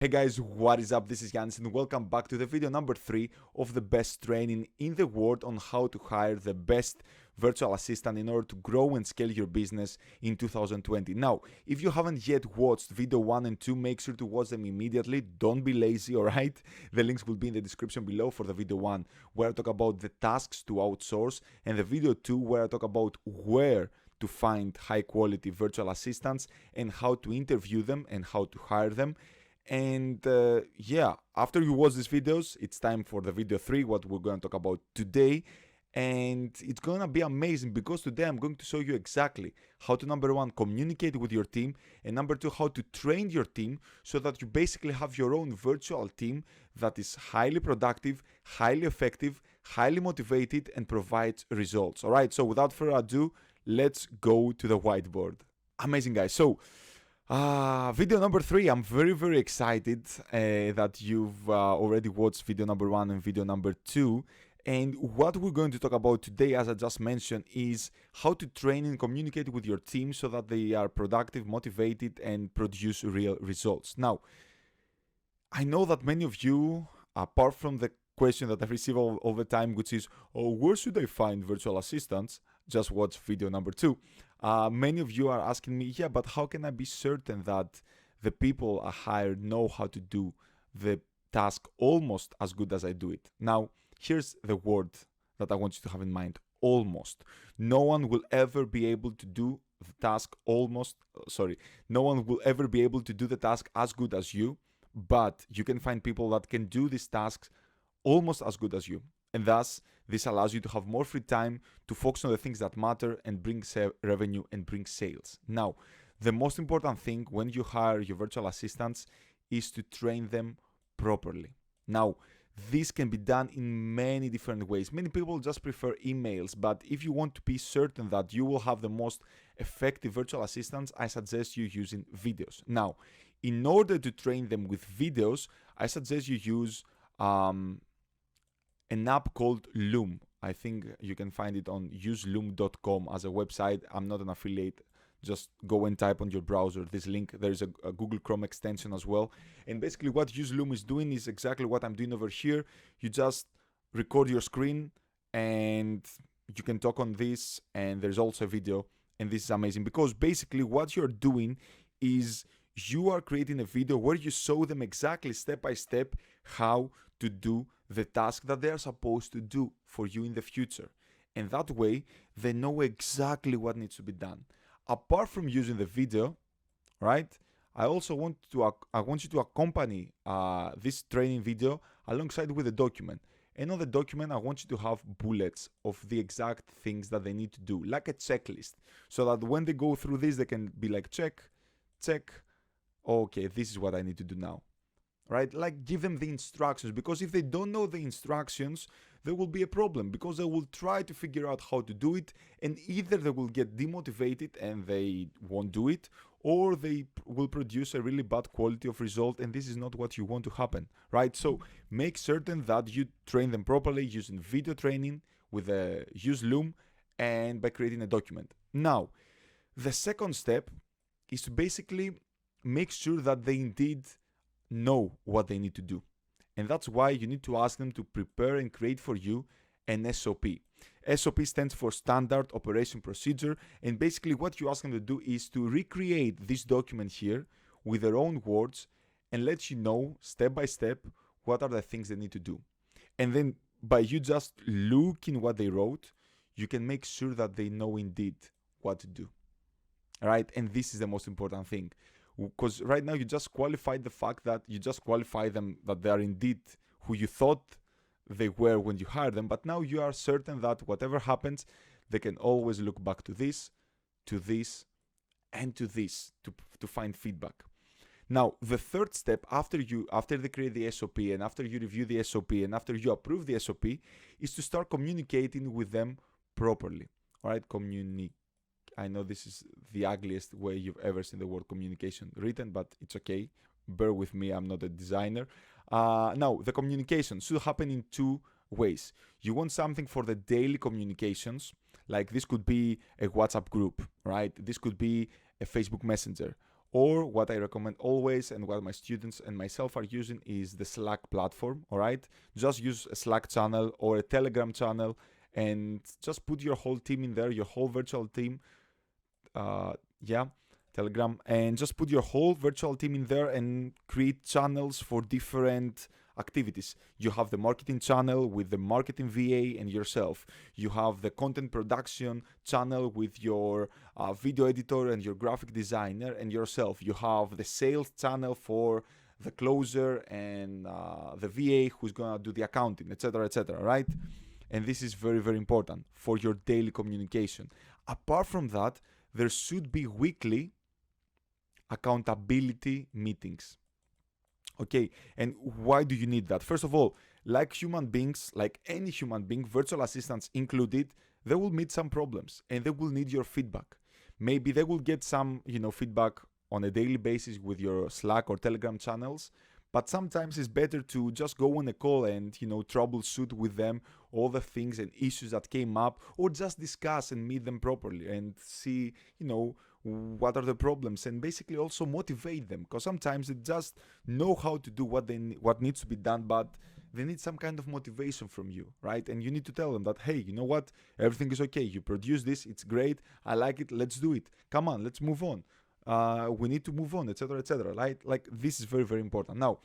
Hey guys, what is up? This is Yannis and welcome back to the video number 3 of the best training in the world on how to hire the best virtual assistant in order to grow and scale your business in 2020. Now, if you haven't yet watched video 1 and 2, make sure to watch them immediately. Don't be lazy, alright? The links will be in the description below for the video 1, where I talk about the tasks to outsource, and the video 2, where I talk about where to find high quality virtual assistants and how to interview them and how to hire them. And yeah, after you watch these videos, it's time for the video 3, what we're going to talk about today. And it's gonna be amazing because today I'm going to show you exactly how to, number 1, communicate with your team, and number 2, how to train your team so that you basically have your own virtual team that is highly productive, highly effective, highly motivated, and provides results. All right, so without further ado, let's go to the whiteboard. Amazing, guys. So video number 3, I'm very excited that you've already watched video number 1 and video number 2. And what we're going to talk about today, as I just mentioned, is how to train and communicate with your team so that they are productive, motivated, and produce real results. Now, I know that many of you, apart from the question that I receive all the time, which is, oh, where should I find virtual assistants? Just watch video number 2. Many of you are asking me, yeah, but how can I be certain that the people I hired know how to do the task almost as good as I do it? Now, here's the word that I want you to have in mind: almost. No one will ever be able to do the task no one will ever be able to do the task as good as you, but you can find people that can do these tasks almost as good as you. And thus, this allows you to have more free time to focus on the things that matter and bring revenue and bring sales. Now, the most important thing when you hire your virtual assistants is to train them properly. Now, this can be done in many different ways. Many people just prefer emails, but if you want to be certain that you will have the most effective virtual assistants, I suggest you using videos. Now, in order to train them with videos, I suggest you use an app called Loom. I think you can find it on useloom.com as a website. I'm not an affiliate. Just go and type on your browser this link. There's a Google Chrome extension as well. And basically what useloom is doing is exactly what I'm doing over here. You just record your screen and you can talk on this, and there's also a video. And this is amazing because basically what you're doing is you are creating a video where you show them exactly step by step how to do the task that they are supposed to do for you in the future. And that way they know exactly what needs to be done. Apart from using the video, right, I also want you to accompany this training video alongside with a document. And on the document, I want you to have bullets of the exact things that they need to do, like a checklist, so that when they go through this, they can be like, check, okay, this is what I need to do now, right? Like, give them the instructions, because if they don't know the instructions, there will be a problem, because they will try to figure out how to do it, and either they will get demotivated and they won't do it, or they will produce a really bad quality of result, and this is not what you want to happen, right? So make certain that you train them properly using video training with a useloom and by creating a document. Now, the second step is to basically make sure that they indeed know what they need to do. And that's why you need to ask them to prepare and create for you an S.O.P. S.O.P stands for Standard Operation Procedure, and basically what you ask them to do is to recreate this document here with their own words and let you know step by step what are the things they need to do. And then by you just looking what they wrote, you can make sure that they know indeed what to do. All right, and this is the most important thing, because right now you just qualified the fact that you just qualify them that they are indeed who you thought they were when you hired them, but now you are certain that whatever happens, they can always look back to this, and to this to find feedback. Now, the third step after they create the S.O.P and after you review the S.O.P and after you approve the S.O.P is to start communicating with them properly. All right, I know this is the ugliest way you've ever seen the word communication written, but it's okay. Bear with me, I'm not a designer. Now, the communication should happen in 2 ways. You want something for the daily communications, like this could be a WhatsApp group, right? This could be a Facebook Messenger, Or what I recommend always, and what my students and myself are using, is the Slack platform. All right, just use a Slack channel or a Telegram channel, and just put your whole team in there, your whole virtual team. Telegram, and just put your whole virtual team in there and create channels for different activities. You have the marketing channel with the marketing VA and yourself. You have the content production channel with your video editor and your graphic designer and yourself. You have the sales channel for the closer and the VA who's gonna do the accounting, etc., right? And this is very, very important for your daily communication. Apart from that, there should be weekly accountability meetings. Okay, and why do you need that? First of all, like human beings, like any human being, virtual assistants included, they will meet some problems and they will need your feedback. Maybe they will get some, feedback on a daily basis with your Slack or Telegram channels, but sometimes it's better to just go on a call and, troubleshoot with them all the things and issues that came up, or just discuss and meet them properly and see, what are the problems, and basically also motivate them, because sometimes they just know how to do what needs to be done, but they need some kind of motivation from you, right? And you need to tell them that, hey, you know what, everything is okay, you produce this, it's great, I like it, let's do it, come on, let's move on, we need to move on, etc., right? Like, this is very, very important. Now,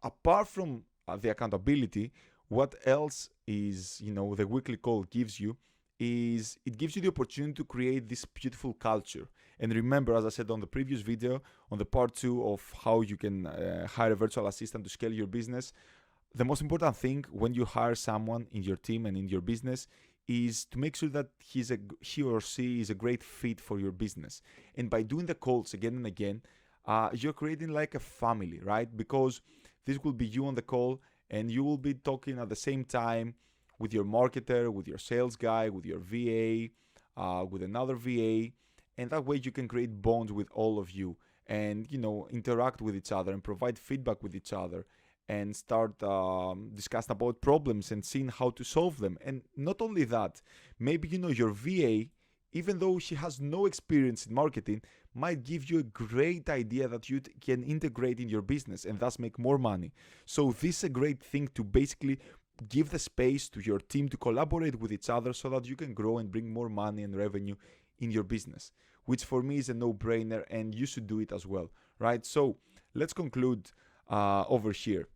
apart from the accountability, what else is, the weekly call gives you is it gives you the opportunity to create this beautiful culture. And remember, as I said on the previous video, on the part 2 of how you can hire a virtual assistant to scale your business, the most important thing when you hire someone in your team and in your business is to make sure that he or she is a great fit for your business. And by doing the calls again and again, you're creating like a family, right? Because this will be you on the call, and you will be talking at the same time with your marketer, with your sales guy, with your VA, with another VA, and that way you can create bonds with all of you, and interact with each other and provide feedback with each other, and start discussing about problems and seeing how to solve them. And not only that, maybe your VA, even though she has no experience in marketing, might give you a great idea that you can integrate in your business and thus make more money. So this is a great thing to basically give the space to your team to collaborate with each other so that you can grow and bring more money and revenue in your business, which for me is a no-brainer, and you should do it as well, right? So let's conclude over here.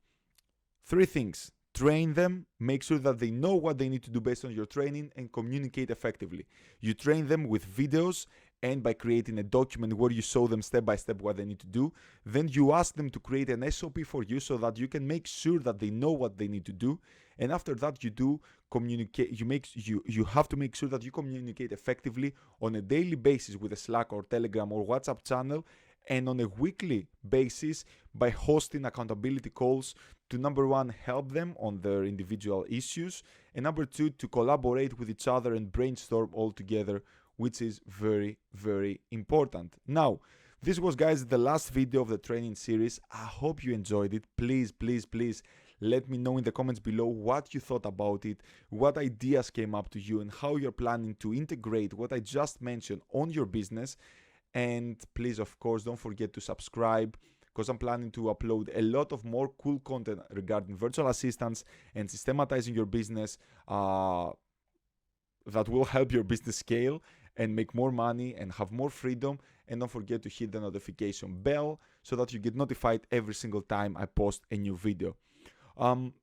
3 things. Train them, make sure that they know what they need to do based on your training, and communicate effectively. You train them with videos and by creating a document where you show them step by step what they need to do. Then you ask them to create an S.O.P for you so that you can make sure that they know what they need to do. And after that, you do communicate. You have to make sure that you communicate effectively on a daily basis with a Slack or Telegram or WhatsApp channel, and on a weekly basis by hosting accountability calls to, number 1, help them on their individual issues, and number 2, to collaborate with each other and brainstorm all together, which is very, very important. Now, this was, guys, the last video of the training series. I hope you enjoyed it. Please, please, please let me know in the comments below what you thought about it, what ideas came up to you, and how you're planning to integrate what I just mentioned on your business. And please, of course, don't forget to subscribe, because I'm planning to upload a lot of more cool content regarding virtual assistants and systematizing your business that will help your business scale and make more money and have more freedom. And don't forget to hit the notification bell so that you get notified every single time I post a new video.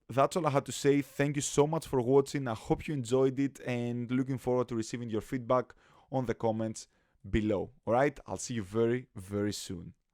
That's all I had to say. Thank you so much for watching. I hope you enjoyed it, and looking forward to receiving your feedback on the comments below. All right, I'll see you very, very soon.